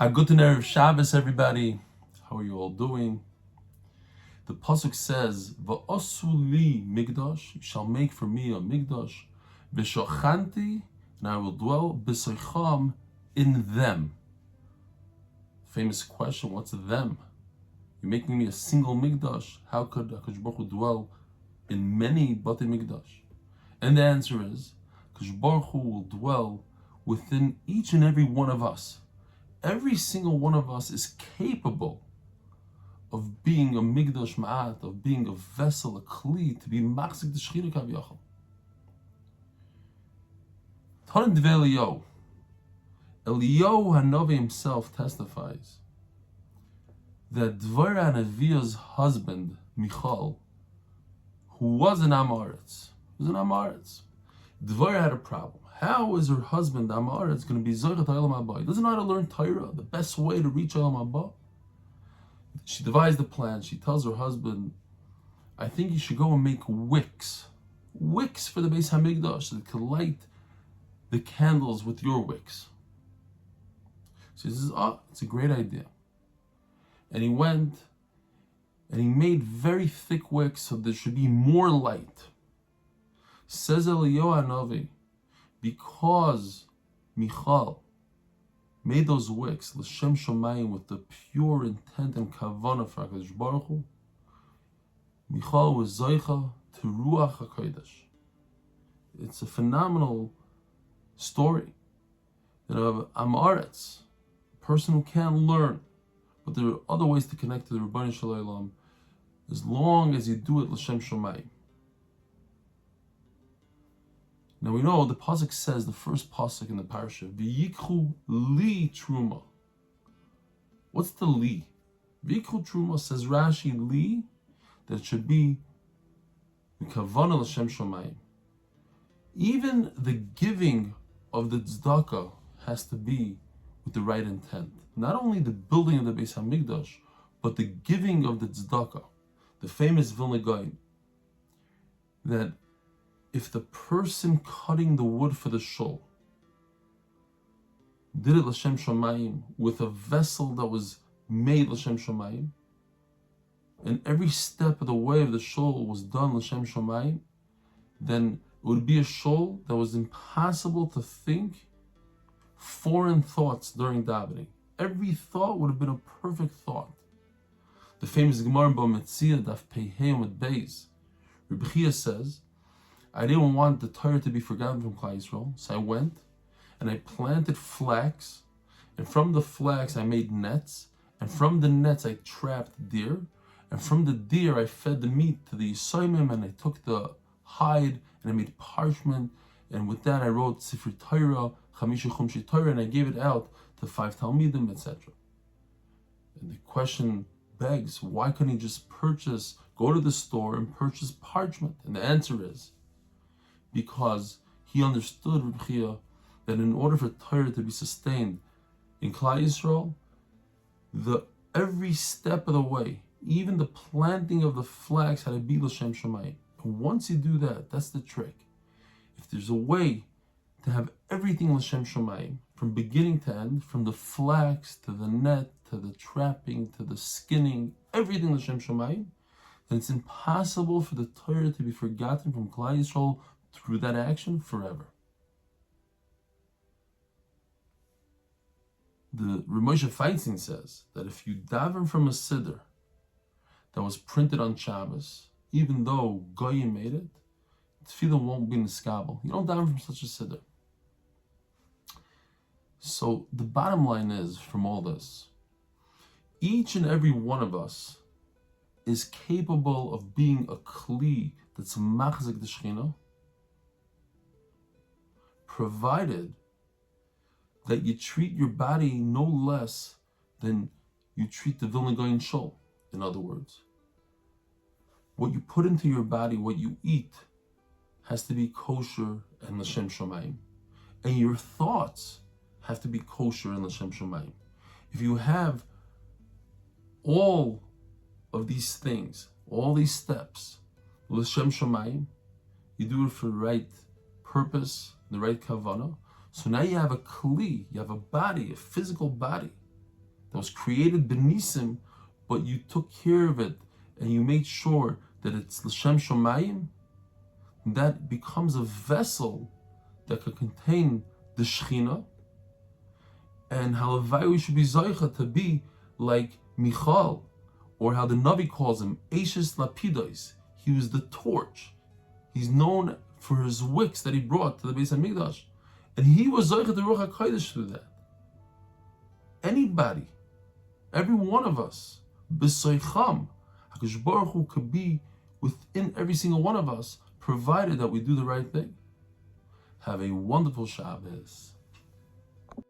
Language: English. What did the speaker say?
A good Erev Shabbos, everybody. How are you all doing? The pasuk says, "Va'asu li migdash." You shall make for me a migdash. V'shochanti, and I will dwell b'soicham in them. Famous question: what's them? You're making me a single migdash. How could HaKadosh Baruch Hu dwell in many Batei Migdash? And the answer is, HaKadosh Baruch Hu will dwell within each and every one of us. Every single one of us is capable of being a migdash ma'at, of being a vessel, a kli, to be machzik the shchina kaviyachal. Tanan Dve Eliyahu Hanavi himself testifies that Dvorah Neviah's husband, Michal, who was an Amaretz, Dvorah had a problem. How is her husband, Amaretz, going to be Zoichet Olam Haba? He doesn't know how to learn Torah, the best way to reach Olam Haba. She devised a plan. She tells her husband, I think you should go and make wicks for the Beis Hamikdash, so they could light the candles with your wicks. So he says, it's a great idea. And he went and he made very thick wicks so there should be more light. Says Eliyahu Hanavi, because Michal made those wicks l'shem shomayim with the pure intent and kavanah for HaKadosh Baruch Hu, Michal was zoicha to Ruach HaKodesh. It's a phenomenal story that of Amaretz, a person who can learn, but there are other ways to connect to the Rebbeinu Shel Olam, as long as you do it l'shem shomayim. Now we know the pasuk says, the first pasuk in the Parshas, V'yikchu li Terumah. What's the li? V'yikchu Terumah, says Rashi, li, that it should be kavanah l'shem shomayim. Even the giving of the tzedakah has to be with the right intent. Not only the building of the Beis Hamikdash, but the giving of the tzedakah. The famous Vilna Gaon, that if the person cutting the wood for the shul did it l'shem shomayim with a vessel that was made l'shem shomayim, and every step of the way of the shul was done l'shem shomayim, then it would be a shul that was impossible to think foreign thoughts during davening. Every thought would have been a perfect thought. The famous Gemara in B'Metzia, Daf Pei Amud Beis, Rebbe Chia says, I didn't want the Torah to be forgotten from Klal Yisrael, so I went and I planted flax, and from the flax I made nets, and from the nets I trapped deer, and from the deer I fed the meat to the Yisayimim, and I took the hide and I made parchment, and with that I wrote Sifri Torah, Chamisha Chumshi Torah, and I gave it out to 5 Talmidim, etc. And the question begs, why couldn't he just go to the store and purchase parchment? And the answer is, because he understood, Rebbe Chia, that in order for Torah to be sustained in Klal Yisrael, every step of the way, even the planting of the flax, had to be l'shem shomayim. And once you do that, that's the trick. If there's a way to have everything l'shem shomayim, from beginning to end, from the flax to the net to the trapping to the skinning, everything l'shem shomayim, then it's impossible for the Torah to be forgotten from Klal Yisrael through that action forever. The Ramosha Feinstein says that if you daven from a siddur that was printed on Shabbos, even though Goyim made it, tefillah won't be niskabel. You don't daven from such a siddur. So the bottom line is, from all this, each and every one of us is capable of being a kli that's machzik the shechina, provided that you treat your body no less than you treat the Vilna Gaon shul. In other words, what you put into your body, what you eat, has to be kosher and l'shem shomayim. And your thoughts have to be kosher and l'shem shomayim. If you have all of these things, all these steps, l'shem shomayim, you do it for the right purpose, the right kavanah. So now you have a kli, you have a body, a physical body, that was created benisim, but you took care of it and you made sure that it's l'shem shomayim, that becomes a vessel that could contain the Shechina. And how we should be Zoicha to be like Michal, or how the Navi calls him, Ashes Lapidos. He was the torch. He's known for his wicks that he brought to the Beis HaMikdash. And he was Zoicha to Ruach HaKodesh through that. Anybody, every one of us, B'soicham, HaKadosh Baruch Hu could be within every single one of us, provided that we do the right thing. Have a wonderful Shabbos.